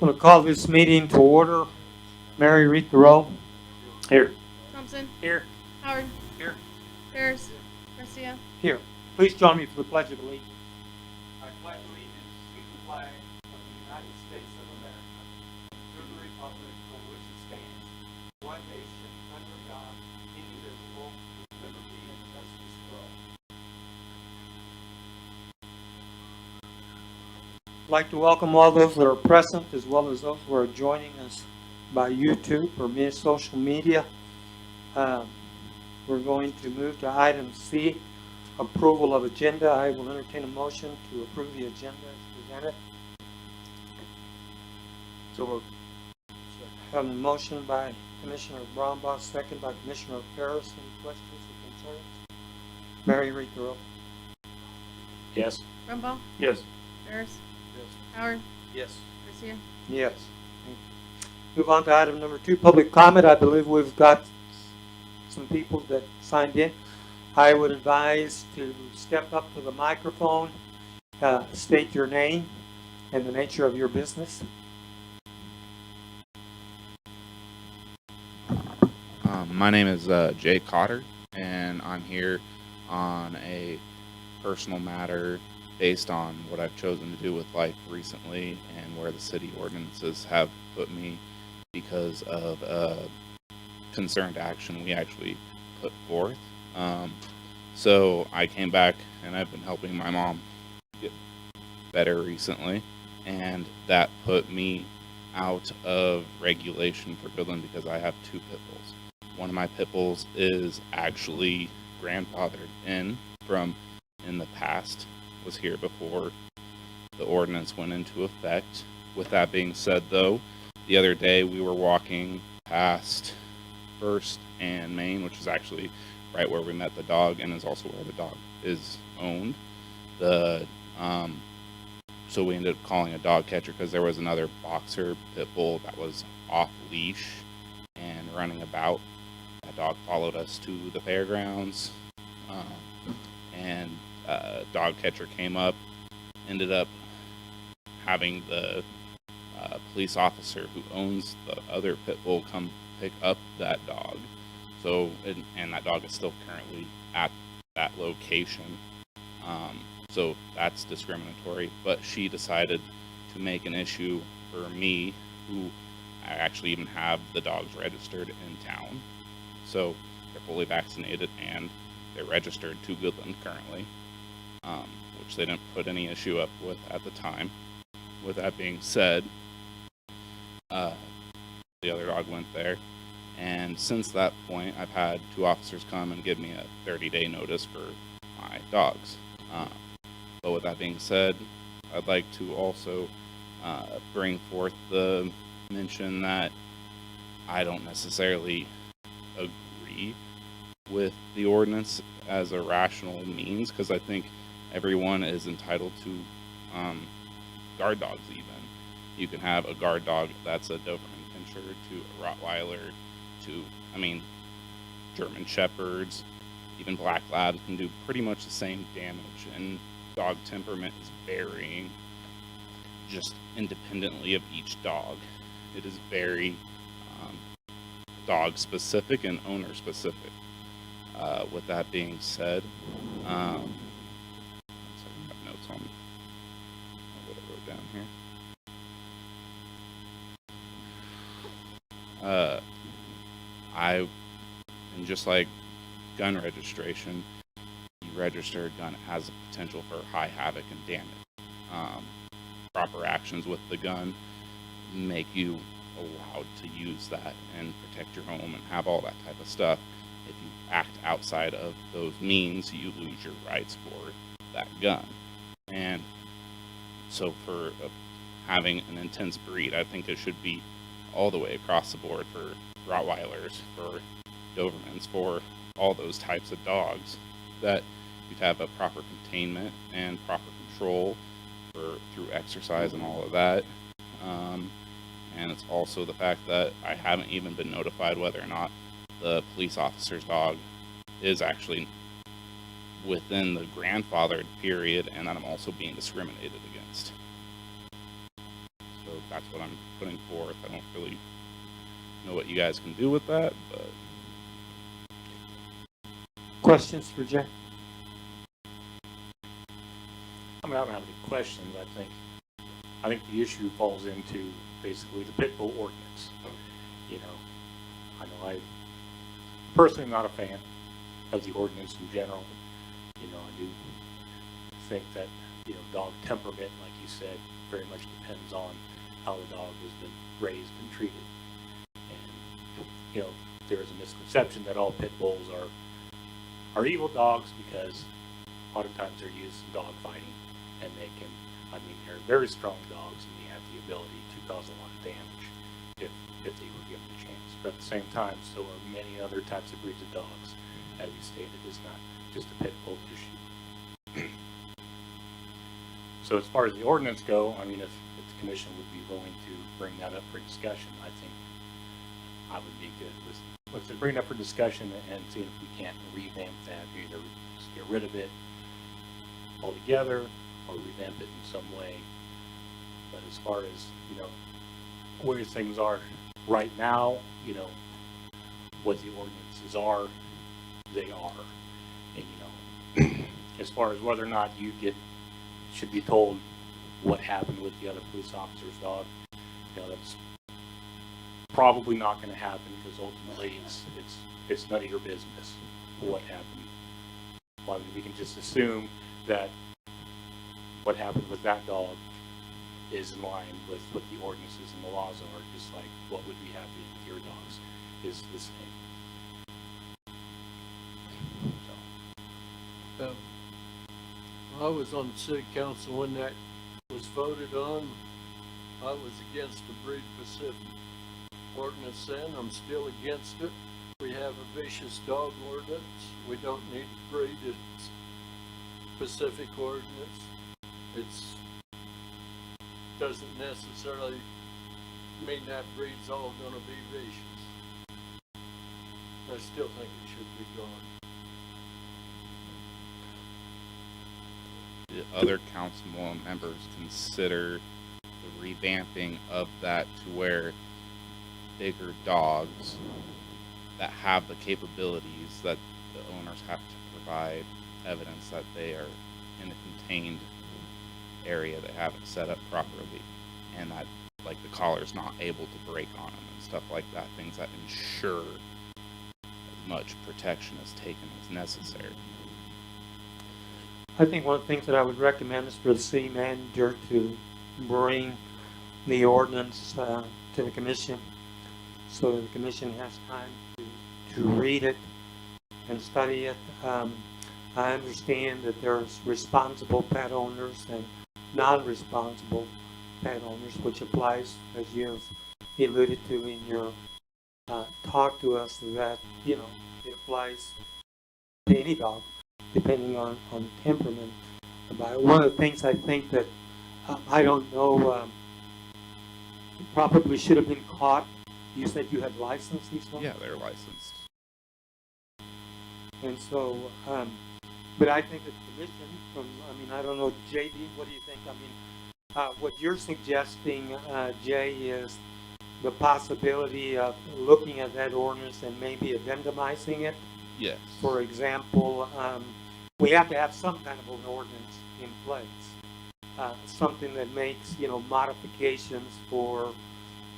I'm going to call this meeting to order. Mary, read the roll. Here. Thompson. Here. Howard. Here. Harris. Garcia. Here. Please join me for the Pledge of Allegiance. I pledge allegiance to the flag of the United States of America, to the republic for which it stands, one nation, under God, indivisible, with liberty and justice for all. I'd like to welcome all those that are present as well as those who are joining us by YouTube or via social media. We're going to move to item C, approval of agenda. I will entertain a motion to approve the agenda as presented. So we're having a motion by Commissioner Brombaugh, second by Commissioner Ferris. Any questions or concerns? Mary, read the roll. Yes. Brumbaugh. Yes. Harris. Yes. Howard. Yes. Garcia. Yes. Thank you. Move on to item number 2, public comment. I believe we've got some people that signed in. I would advise to step up to the microphone, state your name and the nature of your business. My name is Jay Cotter, and I'm here on a personal matter based on what I've chosen to do with life recently and where the city ordinances have put me because of concerned action we actually put forth. So I came back and I've been helping my mom get better recently, and that put me out of regulation for Goodland because I have 2 pit bulls. One of my pit bulls is actually grandfathered in from in the past, was here before the ordinance went into effect. With that being said, though, the other day we were walking past First and Main, which is actually right where we met the dog and is also where the dog is owned. So we ended up calling a dog catcher because there was another boxer pit bull that was off leash and running about. That dog followed us to the fairgrounds, and dog catcher came up, ended up having the police officer who owns the other pit bull come pick up that dog. So, and that dog is still currently at that location. So that's discriminatory, but she decided to make an issue for me, who I actually even have the dogs registered in town. So they're fully vaccinated and they're registered to Goodland currently, which they didn't put any issue up with at the time. With that being said, the other dog went there, and since that point I've had 2 officers come and give me a 30-day notice for my dogs. But with that being said, I'd like to also bring forth the mention that I don't necessarily agree with the ordinance as a rational means, because I think everyone is entitled to guard dogs. Even you can have a guard dog that's a Doberman Pinscher to a Rottweiler to, German Shepherds, even Black Labs can do pretty much the same damage, and dog temperament is varying just independently of each dog. It is very dog specific and owner specific. With that being said, so I have notes on what I wrote down here. And just like gun registration, you register a gun, it has the potential for high havoc and damage. Proper actions with the gun make you allowed to use that and protect your home and have all that type of stuff. If you act outside of those means, you lose your rights for that gun. And so for having an intense breed, I think it should be all the way across the board for Rottweilers, for Dobermans, for all those types of dogs, that you'd have a proper containment and proper control through exercise and all of that. And it's also the fact that I haven't even been notified whether or not the police officer's dog is actually within the grandfathered period, and that I'm also being discriminated against. So that's what I'm putting forth. I don't really know what you guys can do with that, but Questions for Jay? I mean, I don't have any questions. I think the issue falls into basically the pit bull ordinance. You know, I know I personally am not a fan of the ordinance in general. You know, I do think that, you know, dog temperament, like you said, very much depends on how the dog has been raised and treated. And, you know, there is a misconception that all pit bulls are evil dogs because a lot of times they're used in dog fighting, and they can, I mean, they're very strong dogs and they have the ability to cause a lot of damage if they were given a chance. But at the same time, so are many other types of breeds of dogs. As you stated, it's not just a pit bull issue. So as far as the ordinance go, I mean, if the commission would be willing to bring that up for discussion, I think I would be good with, let's bring it up for discussion and see if we can't revamp that, either just get rid of it altogether or revamp it in some way. But as far as, you know, where things are right now, you know, what the ordinances are, they are. And, you know, as far as whether or not you should be told what happened with the other police officer's dog, you know, that's probably not going to happen because ultimately it's none of your business what happened. Well, I mean, we can just assume that what happened with that dog is in line with what the ordinances and the laws are, just like what would be happening with your dogs is the same. So. I was on the city council when that was voted on. I was against the Breed Pacific ordinance then. I'm still against it. We have a vicious dog ordinance. We don't need to breed a Pacific ordinance. It's doesn't necessarily mean that breed's all going to be vicious. I still think it should be gone. the other council members consider the revamping of that to where bigger dogs that have the capabilities that the owners have to provide evidence that they are in a contained area, they have it set up properly, and that like the collar's not able to break on them and stuff like that, things that ensure as much protection is taken as necessary. I think one of the things that I would recommend is for the city manager to bring the ordinance to the commission, so the commission has time to read it and study it. I understand that there's responsible pet owners and non-responsible pet owners, which applies, as you've alluded to in your talk to us, that, you know, it applies to any dog, depending on temperament. But one of the things I think that I don't know, probably should have been caught. You said you had licensed these dogs? Yeah, they're licensed. And so, but I think that the commission, I don't know, JD, what do you think? I mean, what you're suggesting, Jay, is the possibility of looking at that ordinance and maybe addendumizing it. Yes. For example, we have to have some kind of an ordinance in place, something that makes, modifications for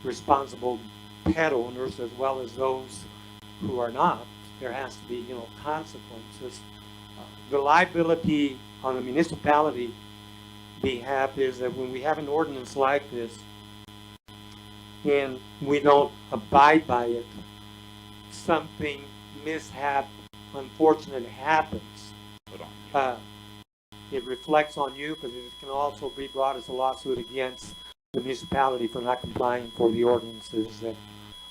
responsible pet owners as well as those who are not. There has to be, consequences. The liability on the municipality behalf is that when we have an ordinance like this and we don't abide by it, something mishap, unfortunate happens. Put on. It reflects on you, but it can also be brought as a lawsuit against the municipality for not complying for the ordinances that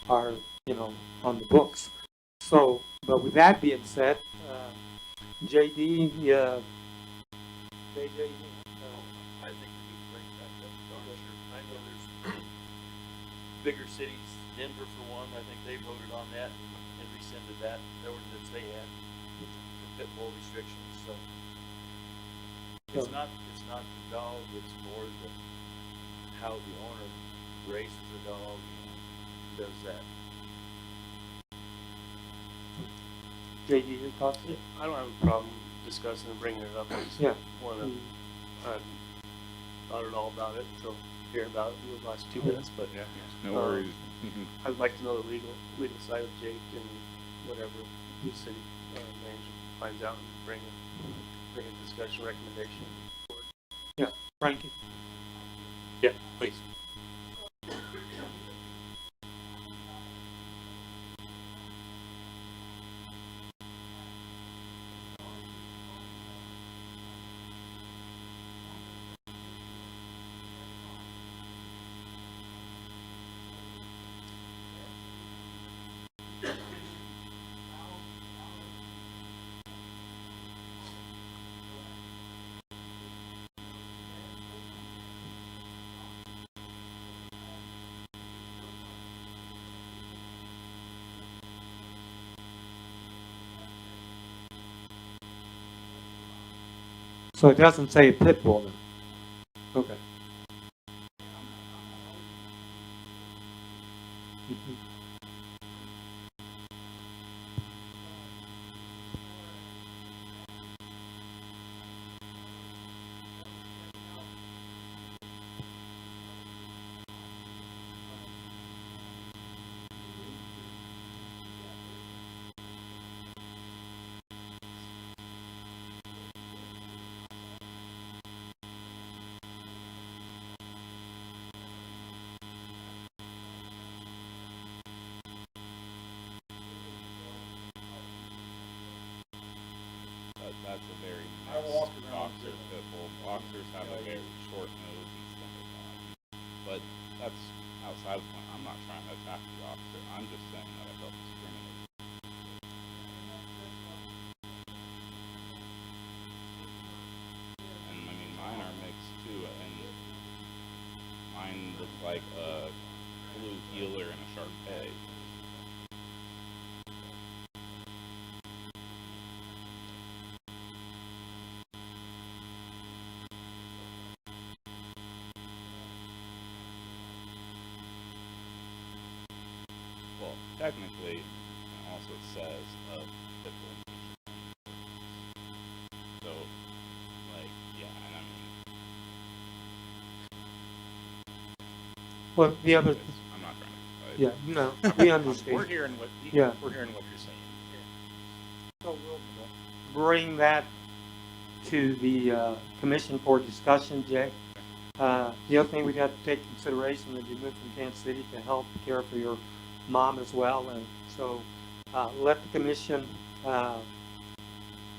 are, on the books. So, but with that being said, JD, JJ, I think we need to bring that up. I know there's bigger cities, Denver for one, I think they voted on that and rescinded that ordinance they had for pit bull restrictions, so. It's not the dog, it's more how the owner races a dog, does that. JD, your thoughts? I don't have a problem discussing and bringing it up. I just Yeah. wanna, Mm. thought at all about it until hearing about it in the last 2 minutes, but Yeah. No Um, worries. I'd like to know the legal side of Jake and whatever the city manager finds out and bring a discussion recommendation forward. Frankie? Yeah, please. So it doesn't say pit bull then? Okay. Mhm. That's a very nice boxer pit bull. Boxers have a very short nose and slender body. But that's outside of my, I'm not trying to attack the boxer. I'm just saying that I felt discriminated. And I mean, mine are mixed too, and mine look like a blue heeler and a sharp peg. Well, technically, it also says a pit bull nature. So, like, yeah, and I mean, Well, the other, I'm not trying to fight. yeah, no, we We're understand. hearing what, Yeah. we're hearing what you're saying. So we'll bring that to the commission for discussion, Jay. The other thing we got to take consideration that you moved from Kansas City to help care for your mom as well, and so let the commission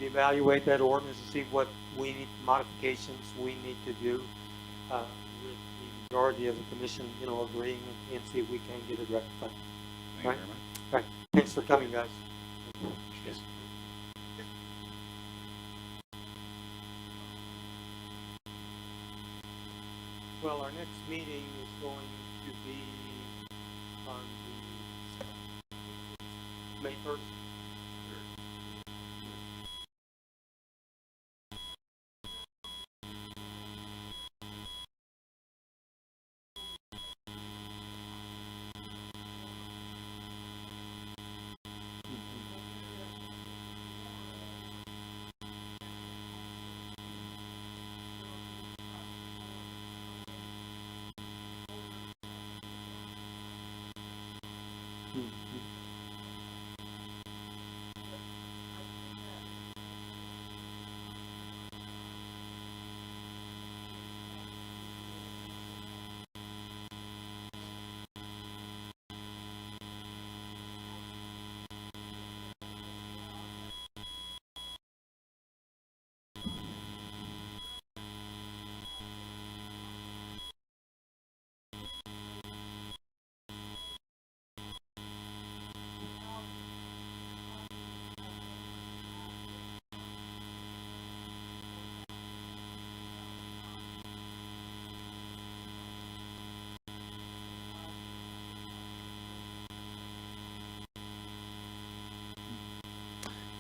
evaluate that ordinance and see what we need modifications we need to do with the majority of the commission, agreeing and see if we can get it rectified. Thank you Right. very much. Right. Thanks for coming, guys. Yes. Well, our next meeting is going to be on the May 1st.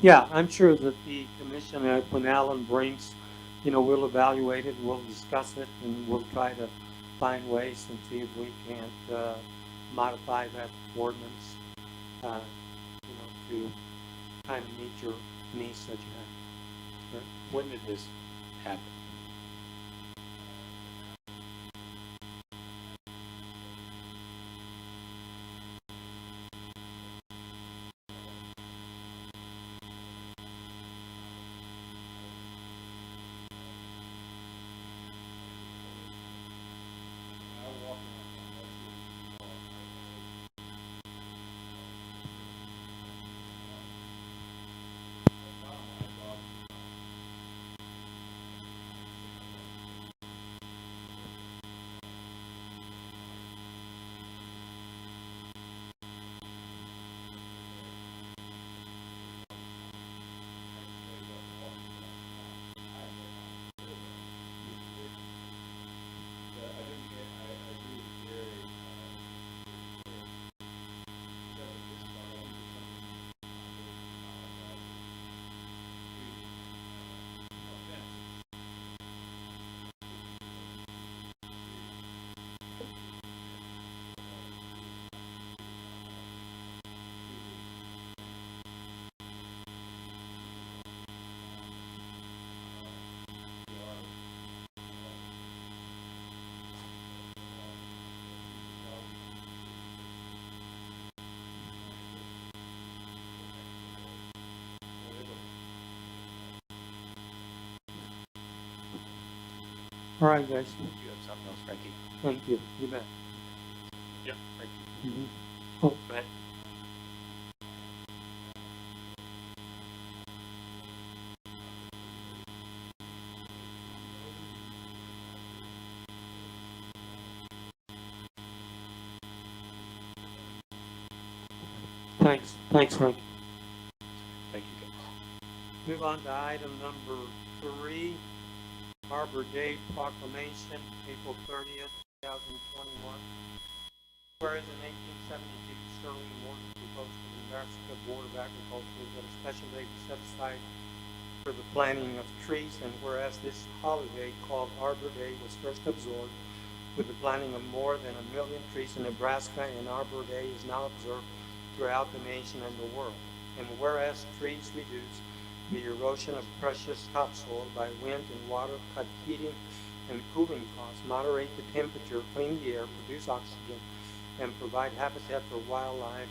Yeah, I'm sure that the commission, when Alan brings, we'll evaluate it, we'll discuss it, and we'll try to find ways and see if we can't modify that ordinance, to kind of meet your needs that you have. When did this happen? All right, guys. You have something else, Frankie? Thank you. You bet. Yep, Frankie, Mm-hmm. go ahead. Thanks, Frank. Thank you, guys. Move on to item number 3, Arbor Day Proclamation, April 30th, 2021. Whereas in 1872, Sterling Morton proposed to the Nebraska Board of Agriculture that a special day be set aside for the planting of trees, and whereas this holiday called Arbor Day was first absorbed with the planting of more than 1 million trees in Nebraska, and Arbor Day is now observed throughout the nation and the world. And whereas trees reduce the erosion of precious topsoil by wind and water, cut heating and cooling costs, moderate the temperature, clean the air, produce oxygen, and provide habitat for wildlife.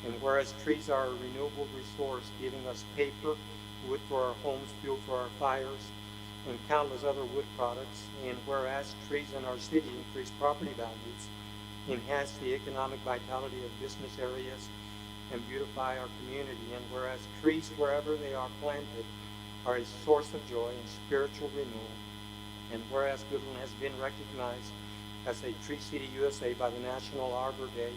And whereas trees are a renewable resource, giving us paper, wood for our homes, fuel for our fires, and countless other wood products. And whereas trees in our city increase property values, enhance the economic vitality of business areas, and beautify our community. And whereas trees, wherever they are planted, are a source of joy and spiritual renewal. And whereas Goodland has been recognized as a Tree City USA by the National Arbor Day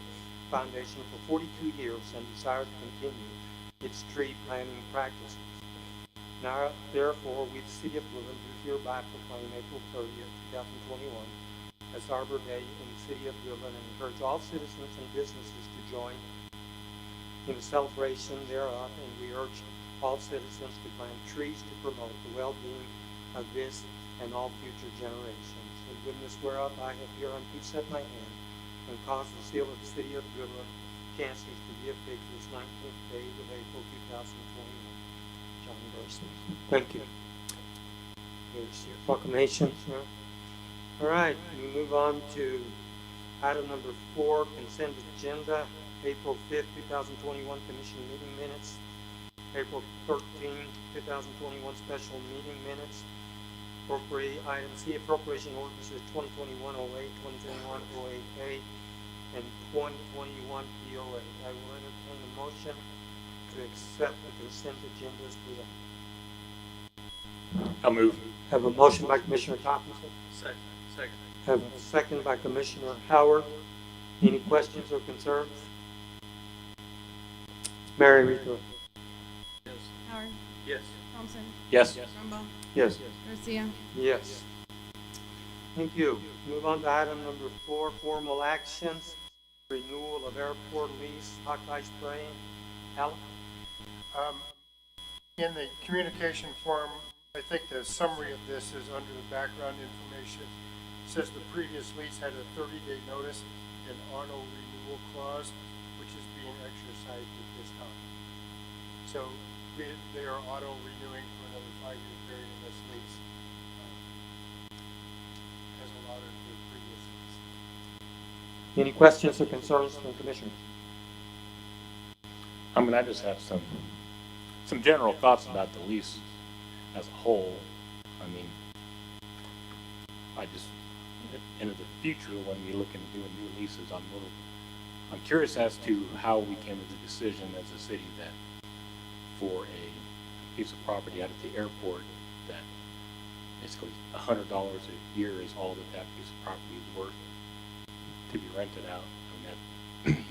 Foundation for 42 years and desires to continue its tree planting practices. Now, therefore, we, the City of Goodland, do hereby proclaim April 30th, 2021 as Arbor Day in the City of Goodland, and encourage all citizens and businesses to join in the celebration thereof. And we urge all citizens to plant trees to promote the well-being of this and all future generations. In goodness whereof I have hereunto set my hand, and caused the seal of the City of Goodland, Kansas, to be affixed this 19th day of April 2021. John Burson. Thank you. Here's your proclamation, sir. All right, we move on to item number 4, consent agenda, April 5th, 2021 commission meeting minutes, April 13th, 2021 special meeting minutes, item C, appropriation ordinances 2021-08, 2021-08A, and 2021 POA. I will entertain a motion to accept the consent agenda as presented. I'll move. Have a motion by Commissioner Topinson. Second. Have a second by Commissioner Howard. Any questions or concerns? Mary, read the. Howard, Yes. Thompson, Yes. Rumbaugh, Yes. Garcia. Yes. Thank you. Move on to item number 4, formal actions. Renewal of airport lease, Hawkeye spraying. Alan? In the communication form, I think the summary of this is under the background information. says the previous lease had a 30-day notice and auto renewal clause, which is being exercised at this time. So they are auto renewing for another 5-year period in this lease, as allowed in the previous lease. Any questions or concerns from the commissioners? I mean, I just have some general thoughts about the lease as a whole. I mean, I just, into the future, when we look into doing new leases, I'm curious as to how we came to the decision as a city that for a piece of property out at the airport, that basically $100 a year is all that piece of property is worth to be rented out. I mean,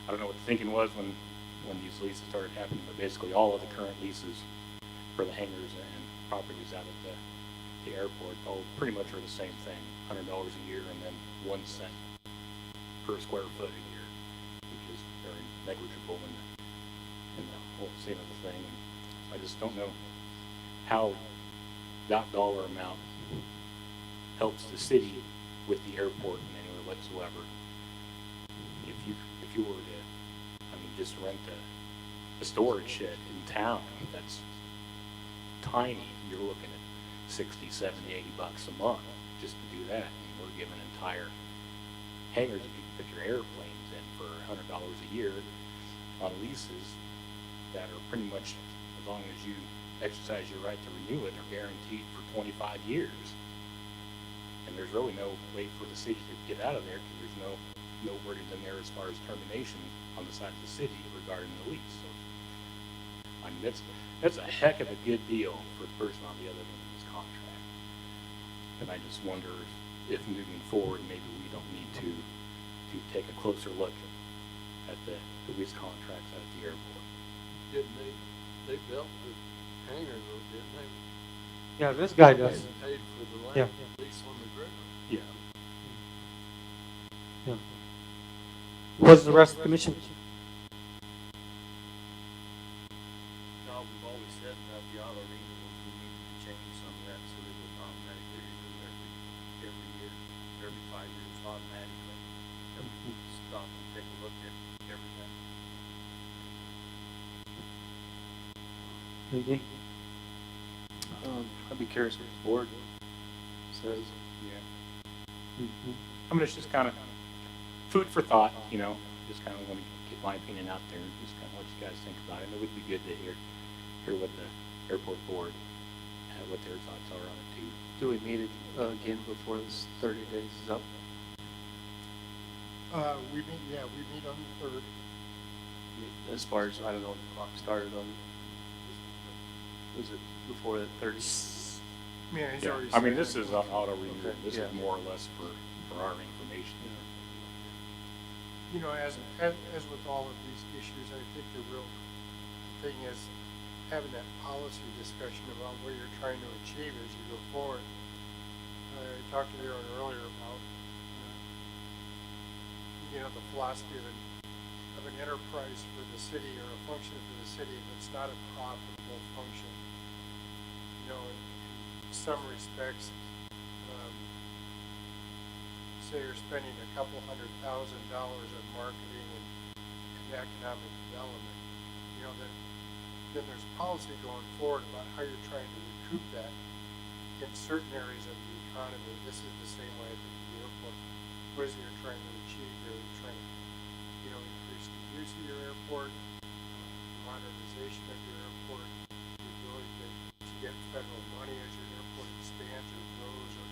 I don't know what the thinking was when these leases started happening, but basically all of the current leases for the hangars and properties out at the airport all pretty much are the same thing, $100 a year and then 1 cent per square foot a year, which is very negligible in the whole scene of the thing. And I just don't know how that dollar amount helps the city with the airport in any way whatsoever. If you were to, I mean, just rent a storage shed in town that's tiny, you're looking at 60, 70, 80 bucks a month just to do that. And we're giving entire hangars that you can put your airplanes in for $100 a year on leases that are pretty much, as long as you exercise your right to renew it, are guaranteed for 25 years. And there's really no way for the city to get out of there because there's no wording in there as far as termination on the side of the city regarding the lease. So, I mean, that's a heck of a good deal for the person on the other end of this contract. And I just wonder if moving forward, maybe we don't need to take a closer look at the lease contracts at the airport. Didn't they built the hangar though, didn't they? Yeah, this guy does. They paid for the Yeah. land lease on the ground. Yeah. Yeah. What's the rest of the commission? No, we've always said about the auto renewals, we need to change some of that so that it would automatically renew every year, every 5 years automatically. And we need to stop and take a look at everything. Okay. I'd be curious what the board says. Yeah. Mhm. I mean, it's just kind of food for thought, you know. Just kind of want to get my opinion out there, just kind of what you guys think about it. And it would be good to hear what the airport board, what their thoughts are on it too. Do we meet again before this 30 days is up? We meet on the 3rd. As far as, I don't know, the clock started on, was it before the 30? Yeah, he's Yeah. already I mean, said this that. is on auto renewal. Okay, This yeah. is more or less for our information. You know, as with all of these issues, I think the real thing is having that policy discussion about what you're trying to achieve as you go forward. I talked to Aaron earlier about, the philosophy of an enterprise for the city or a function for the city that's not a profitable function. In some respects, say you're spending a couple $100,000 on marketing and economic development, then there's policy going forward about how you're trying to recoup that in certain areas of the economy. This is the same way I think the airport. What is it you're trying to achieve here? You're trying to, increase the use of your airport, modernization of your airport, the ability to get federal money as your airport expands or grows or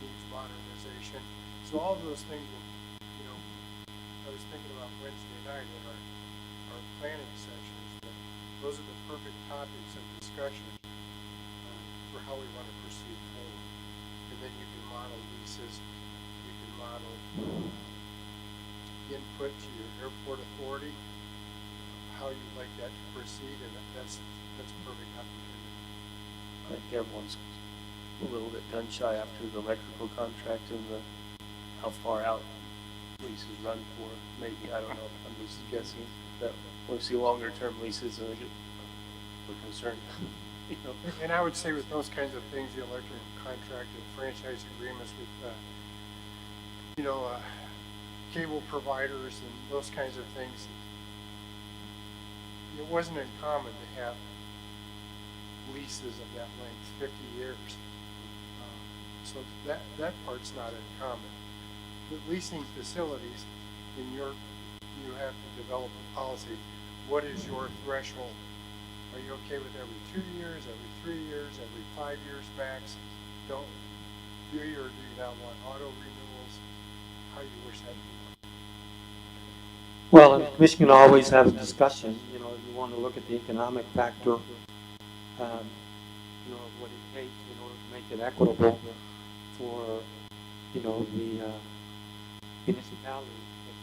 needs modernization. So all of those things, I was thinking about Wednesday night in our planning sessions, that those are the perfect topics of discussion for how we want to proceed forward. And then you can model leases, you can model input to your airport authority, how you'd like that to proceed, and that's a perfect opportunity. I think everyone's a little bit gun shy after the electrical contract and how far out leases run for. Maybe, I don't know, I'm just guessing that we see longer term leases and we're concerned. you know. And I would say with those kinds of things, the electrical contract and franchise agreements with, cable providers and those kinds of things, it wasn't uncommon to have leases of that length, 50 years. So that part's not uncommon. But leasing facilities, you have to develop a policy. What is your threshold? Are you okay with every 2 years, every 3 years, every 5 years max? Do you or do you not want auto renewals? How do you wish that to be? Well, and the commission can always have a discussion, you want to look at the economic factor, what it takes in order to make it equitable for, the municipality that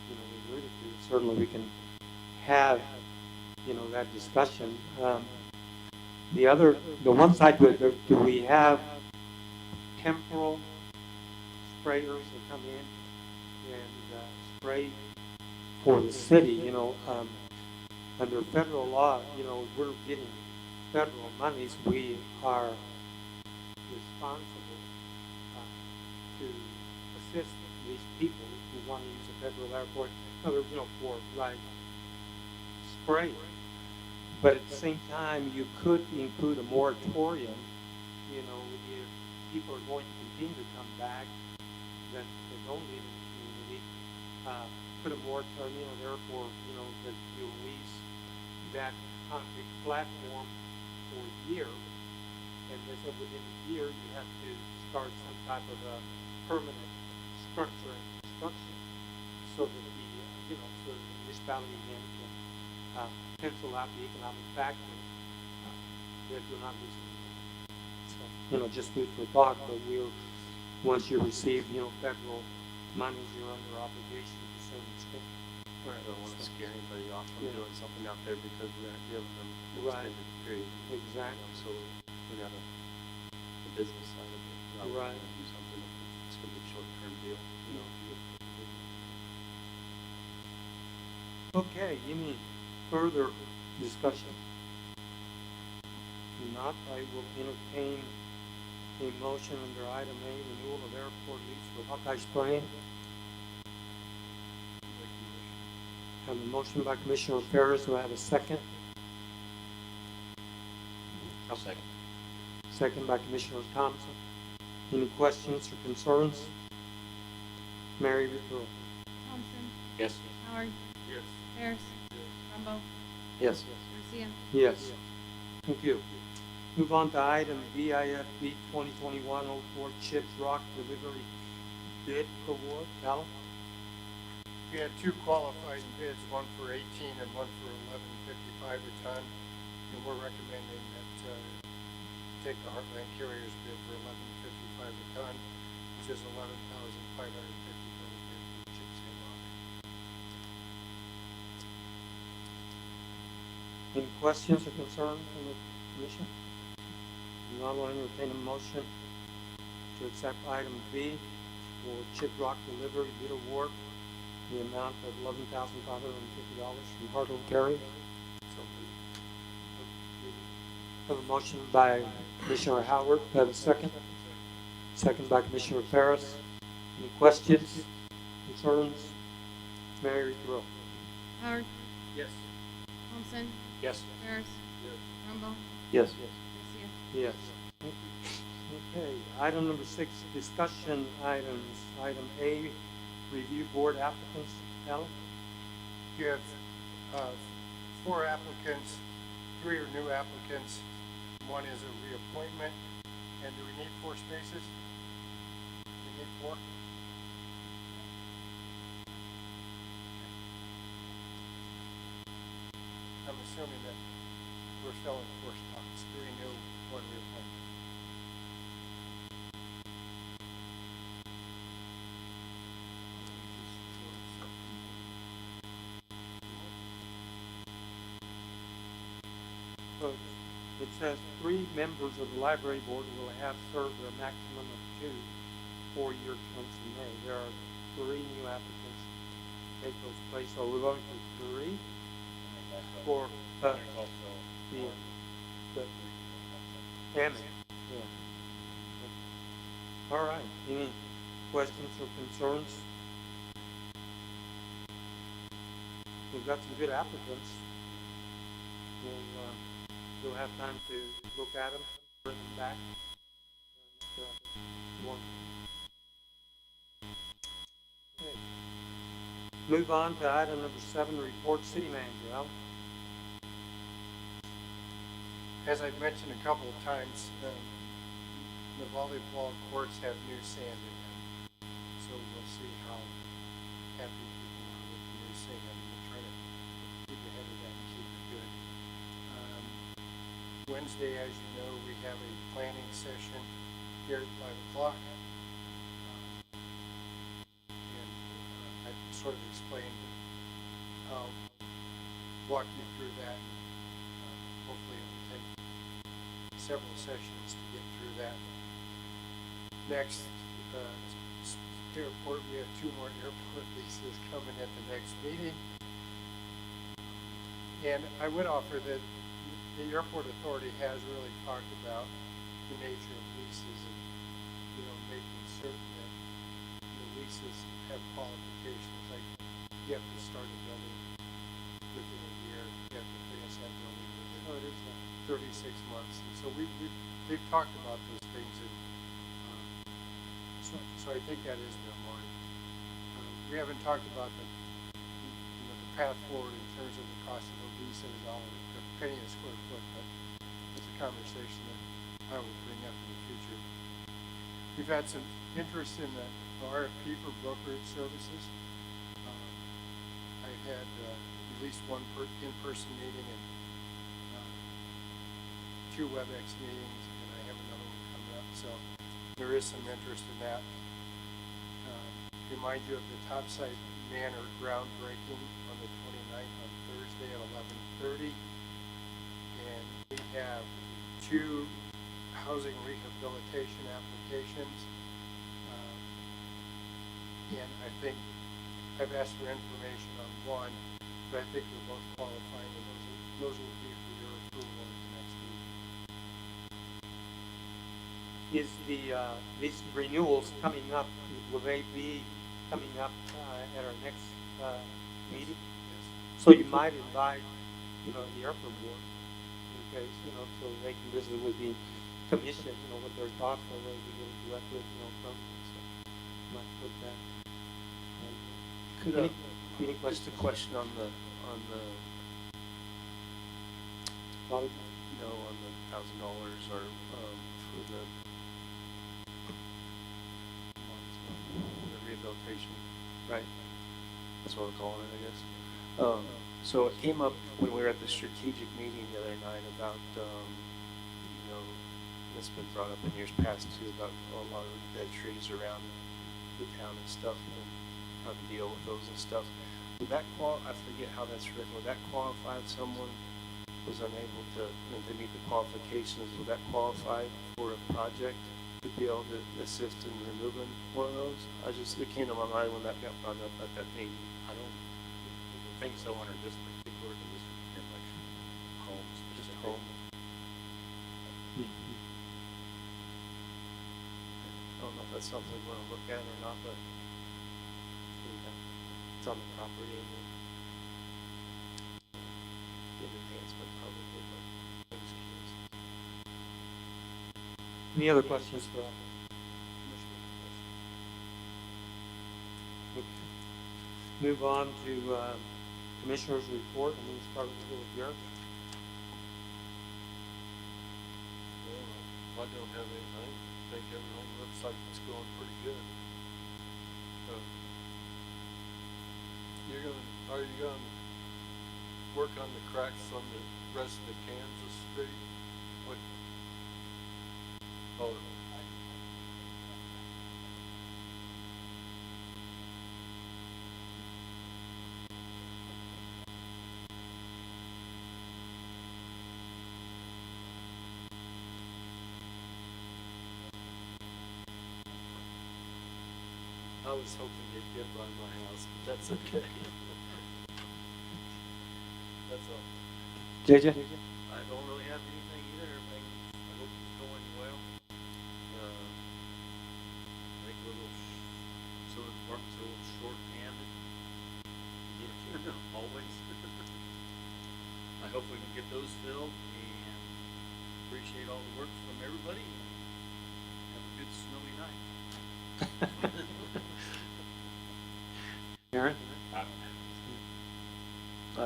we alluded to. Certainly we can have, that discussion. The one side to it, do we have temporal sprayers that come in and spray for the city? Under federal law, we're getting federal monies. We are responsible to assist these people who want to use a federal airport, for spray. But at the same time, you could include a moratorium. If people are going to continue to come back, that they don't live in the community, put a moratorium, therefore, that you lease that concrete platform for a year, and they said within a year you have to start some type of a permanent structure and construction, so that so the municipality can pencil out the economic factors that you're not losing. So, just food for thought, but once you receive, federal monies, you're under obligation to a certain extent. I don't want to scare anybody off from doing something out there because we aren't giving them an Right. extended period. Exactly. So we got the business side of it. We're not Right. gonna do something that's gonna be a short-term deal, Okay, any further discussion? If not, I will entertain a motion under item A, renewal of airport lease for Hawkeye Spraying. Have a motion by Commissioner Ferris. Do I have a second? I'll second. Second by Commissioner Thompson. Any questions or concerns? Mary Ruthro. Thompson, Yes. Howard, Yes. Harris, Rumble, Yes. Garcia. Yes. Thank you. Move on to item BIFB 2021-04 Chips Rock Delivery Bid Award. Cal? We had two qualified bids, one for 18 and one for 11.55 a ton, and we're recommending that take the Heartland Carriers bid for 11.55 a ton, which is 11,550 total bid for chips and rock. Any questions or concerns from the commission? Now I'll entertain a motion to accept item B for Chip Rock Delivery Bid Award, the amount of $11,550 from Heartland Carriers. Have a motion by Commissioner Howard. Have a second? Second by Commissioner Ferris. Any questions, concerns? Mary Throw. Howard, Yes. Thompson, Yes. Harris, Rumble, Yes. Garcia. Yes. Okay, item number 6, discussion items. Item A, review board applicants. Alan? You have 4 applicants, 3 are new applicants, 1 is a reappointment, and do we need 4 spaces? We need 4? I'm assuming that we're filling 4 spots, 3 new, 1 reappointment. So it says 3 members of the library board will have served a maximum of 2 4-year terms in May. There are 3 new applicants to take those places. So we're going to 3 or There's also the Tammy, yeah. All right, any questions or concerns? We've got some good applicants. We'll have time to look at them, bring them back. One. Okay. Move on to item number 7, report city manager. Al? As I've mentioned a couple of times, the volleyball courts have new sand in them. So we'll see how happy people are with the new sand. We'll try to keep ahead of that and keep it good. Wednesday, as you know, we have a planning session here at 5 o'clock. I sort of explained how, walk you through that. Hopefully it will take several sessions to get through that. Next, airport, we have 2 more airport leases coming at the next meeting. And I would offer that the airport authority has really talked about the nature of leases and, making certain that the leases have qualifications, like you have to start a building within a year, you have to finish that building within 36 months. And so they've talked about those things, and so I think that is their mind. We haven't talked about the path forward in terms of the cost of a lease at $1, a penny a square foot, but it's a conversation that I will bring up in the future. We've had some interest in the RFP for brokerage services. I had at least one in-person meeting and 2 WebEx meetings, and I have another one coming up, so there is some interest in that. Remind you of the Topside Manor groundbreaking on the 29th on Thursday at 11:30, and we have 2 housing rehabilitation applications, and I think I've asked for information on one, but I think they're both qualifying, and those will be for your approval at the next meeting. Is these renewals coming up, will they be coming up at our next meeting? Yes. So you might invite, the airport board, in case, so they can visit with the commission, what their thoughts are, whether we get directly, from them, so might put that. Could Any just a questions? question on the Bobby? on the $1,000 or for the rehabilitation, right? That's what we're calling it, I guess. So it came up when we were at the strategic meeting the other night about, it's been brought up in years past too, about a lot of dead trees around the town and stuff, and how to deal with those and stuff. Would that I forget how that's written, would that qualify if someone was unable to meet the qualifications? Would that qualify for a project to be able to assist in removing one of those? It came to my mind when that got brought up at that meeting. I don't think so under this particular election. Homes, Just specific. home. I don't know if that's something we want to look at or not, but it's on the property and the enhancement probably, but I'm just curious. Any other questions for us? Okay. Move on to Commissioner's report, and we'll start with Garrett. I don't have anything. I think everything looks like it's going pretty good. Are you gonna work on the cracks on the rest of the Kansas Street? What? Oh. I was hoping you'd get by my house, but that's okay. That's all. JJ? I don't really have anything either. Everything, I hope it's going Martin's a little short-handed. Always. I hope we can get those filled and appreciate all the work from everybody and have a good snowy night. Aaron?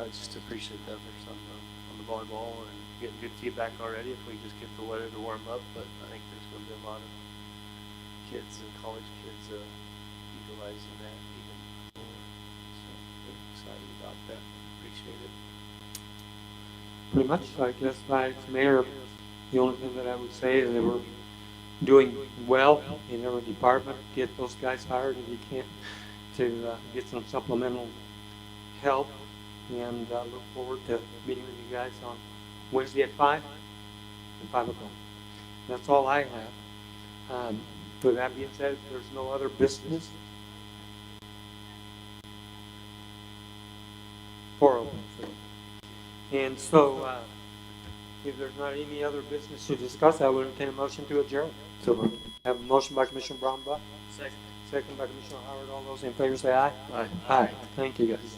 Just appreciate the efforts on the volleyball and getting good feedback already if we just get the weather to warm up, but I think there's gonna be a lot of kids and college kids, utilizing that even more. So, we're excited about that, appreciate it. Pretty much, I guess, by Mayor, the only thing that I would say is that we're doing well in every department. Get those guys hired if you can, to get some supplemental help. And look forward to meeting with you guys on Wednesday at 5 o'clock. That's all I have. With that being said, if there's no other business, 4:00. And so, if there's not any other business to discuss, I would entertain a motion to adjourn. So, I have a motion by Commissioner Brownback, Second. second by Commissioner Howard. All those in favor say aye. Aye. Aye. Thank you, guys.